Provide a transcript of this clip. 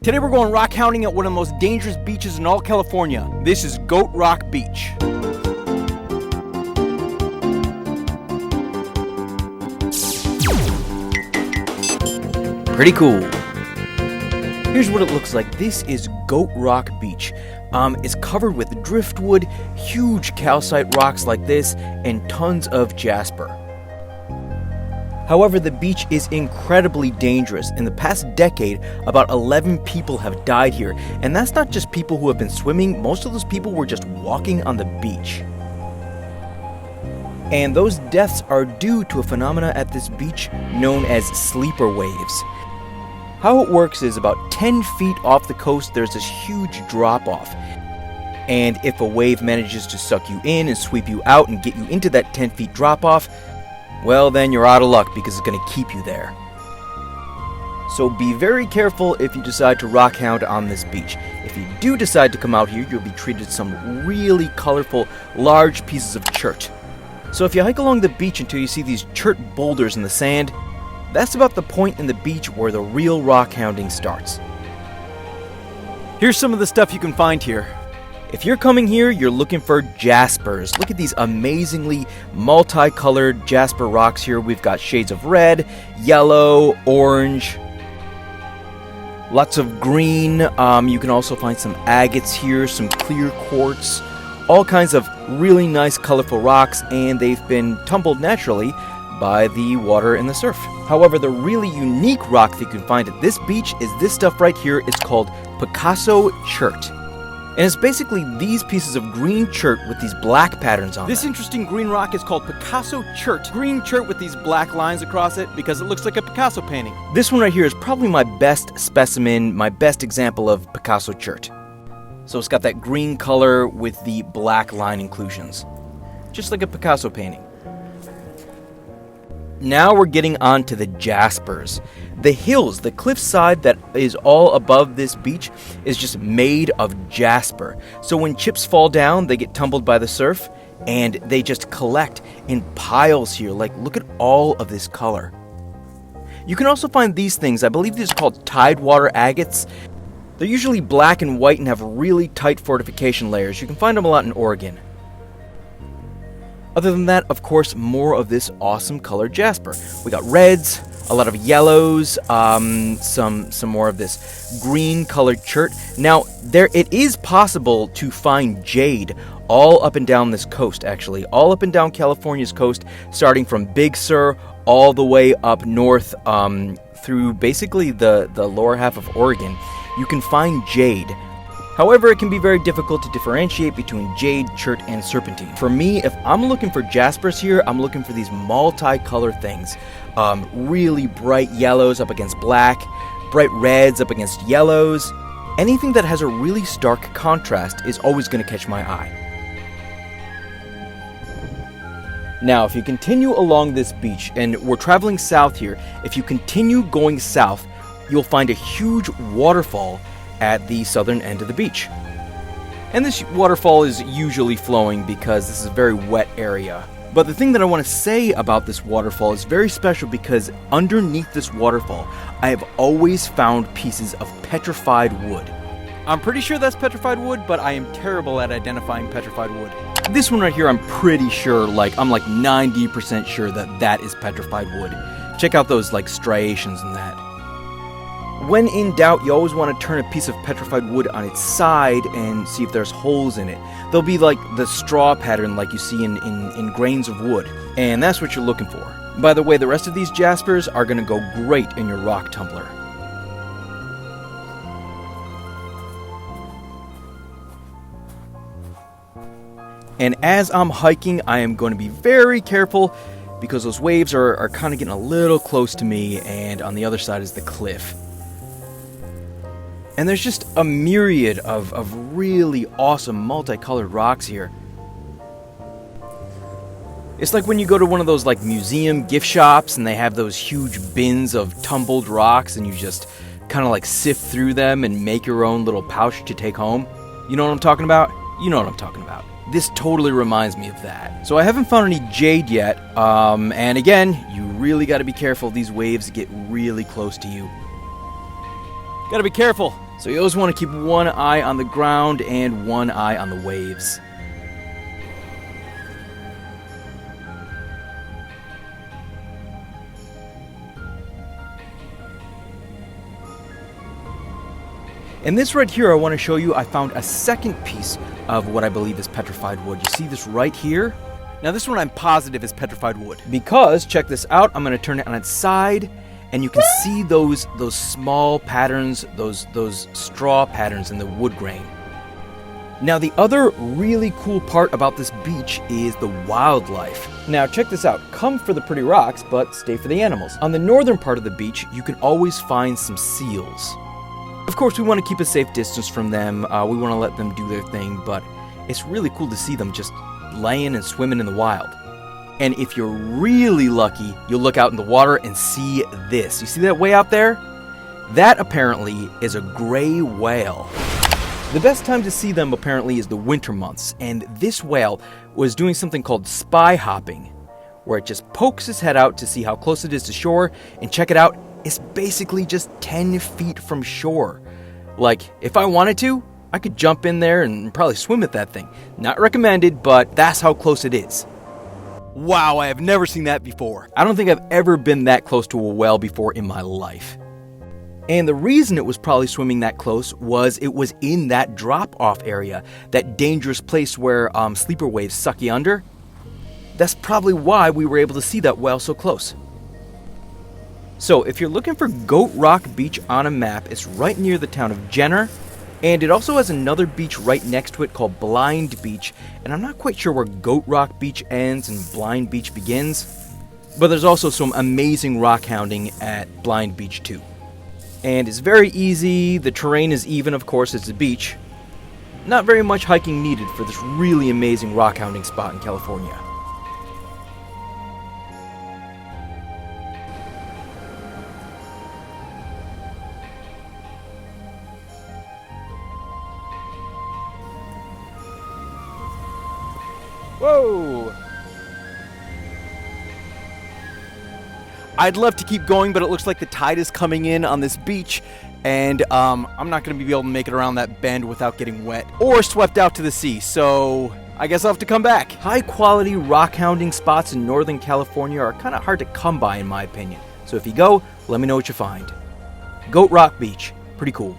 Today we're going rock hounding at one of the most dangerous beaches in all California. This is Goat Rock Beach. Pretty cool. Here's what it looks like. This is Goat Rock Beach. It's covered with driftwood, huge calcite rocks like this, and tons of jasper. However, the beach is incredibly dangerous. In the past decade, about 11 people have died here, and that's not just people who have been swimming. Most of those people were just walking on the beach. And those deaths are due to a phenomena at this beach known as sleeper waves. How it works is about 10 feet off the coast, there's this huge drop-off. And if a wave manages to suck you in and sweep you out and get you into that 10 feet drop-off, well, then you're out of luck because it's going to keep you there. So be very careful if you decide to rock hound on this beach. If you do decide to come out here, you'll be treated to some really colorful, large pieces of chert. So if you hike along the beach until you see these chert boulders in the sand, that's about the point in the beach where the real rock hounding starts. Here's some of the stuff you can find here. If you're coming here, you're looking for jaspers. Look at these amazingly multicolored jasper rocks here. We've got shades of red, yellow, orange, lots of green. You can also find some agates here, some clear quartz, all kinds of really nice colorful rocks, and they've been tumbled naturally by the water and the surf. However, the really unique rock that you can find at this beach is this stuff right here. It's called Picasso Chert. And it's basically these pieces of green chert with these black patterns on This them. interesting green rock is called Picasso Chert. Green chert with these black lines across it because it looks like a Picasso painting. This one right here is probably my best specimen, my best example of Picasso Chert. So it's got that green color with the black line inclusions. Just like a Picasso painting. Now we're getting on to the jaspers. The hills, the cliffside that is all above this beach is just made of jasper. So when chips fall down, they get tumbled by the surf and they just collect in piles here. Like, look at all of this color. You can also find these things. I believe these are called tidewater agates. They're usually black and white and have really tight fortification layers. You can find them a lot in Oregon. Other than that, of course, more of this awesome colored jasper. We got reds, a lot of yellows, some more of this green colored chert. Now, it is possible to find jade all up and down this coast, actually. All up and down California's coast, starting from Big Sur all the way up north through basically the lower half of Oregon. You can find jade. However, it can be very difficult to differentiate between jade, chert, and serpentine. For me, if I'm looking for jaspers here, I'm looking for these multicolored things. Really bright yellows up against black, bright reds up against yellows. Anything that has a really stark contrast is always going to catch my eye. Now, if you continue along this beach, and we're traveling south here, if you continue going south, you'll find a huge waterfall at the southern end of the beach. And this waterfall is usually flowing because this is a very wet area. But the thing that I want to say about this waterfall is very special because underneath this waterfall, I have always found pieces of petrified wood. I'm pretty sure that's petrified wood, but I am terrible at identifying petrified wood. This one right here, I'm pretty sure, I'm like 90% sure that is petrified wood. Check out those striations in that. When in doubt, you always want to turn a piece of petrified wood on its side and see if there's holes in it. They'll be like the straw pattern like you see in grains of wood. And that's what you're looking for. By the way, the rest of these jaspers are going to go great in your rock tumbler. And as I'm hiking, I am going to be very careful because those waves are kind of getting a little close to me, and on the other side is the cliff. And there's just a myriad of really awesome multicolored rocks here. It's like when you go to one of those museum gift shops and they have those huge bins of tumbled rocks and you just kind of sift through them and make your own little pouch to take home. You know what I'm talking about? You know what I'm talking about. This totally reminds me of that. So I haven't found any jade yet, and again, you really got to be careful. These waves get really close to you. Gotta be careful. So you always want to keep one eye on the ground and one eye on the waves. And this right here, I want to show you, I found a second piece of what I believe is petrified wood. You see this right here? Now this one I'm positive is petrified wood. Because, check this out, I'm going to turn it on its side, and you can see those small patterns, those straw patterns in the wood grain. Now the other really cool part about this beach is the wildlife. Now check this out, come for the pretty rocks, but stay for the animals. On the northern part of the beach, you can always find some seals. Of course, we want to keep a safe distance from them. We want to let them do their thing, but it's really cool to see them just laying and swimming in the wild. And if you're really lucky, you'll look out in the water and see this. You see that way out there? That apparently is a gray whale. The best time to see them apparently is the winter months, and this whale was doing something called spy hopping, where it just pokes its head out to see how close it is to shore, and check it out, it's basically just 10 feet from shore. Like, if I wanted to, I could jump in there and probably swim at that thing. Not recommended, but that's how close it is. Wow, I have never seen that before. I don't think I've ever been that close to a whale before in my life. And the reason it was probably swimming that close was it was in that drop-off area, that dangerous place where sleeper waves suck you under. That's probably why we were able to see that whale so close. So if you're looking for Goat Rock Beach on a map, it's right near the town of Jenner, and it also has another beach right next to it called Blind Beach, and I'm not quite sure where Goat Rock Beach ends and Blind Beach begins, but there's also some amazing rock hounding at Blind Beach too. And it's very easy, the terrain is even, of course, it's a beach. Not very much hiking needed for this really amazing rock hounding spot in California. Whoa! I'd love to keep going, but it looks like the tide is coming in on this beach, and I'm not going to be able to make it around that bend without getting wet or swept out to the sea, so I guess I'll have to come back. High-quality rock hounding spots in Northern California are kind of hard to come by in my opinion, so if you go, let me know what you find. Goat Rock Beach, pretty cool.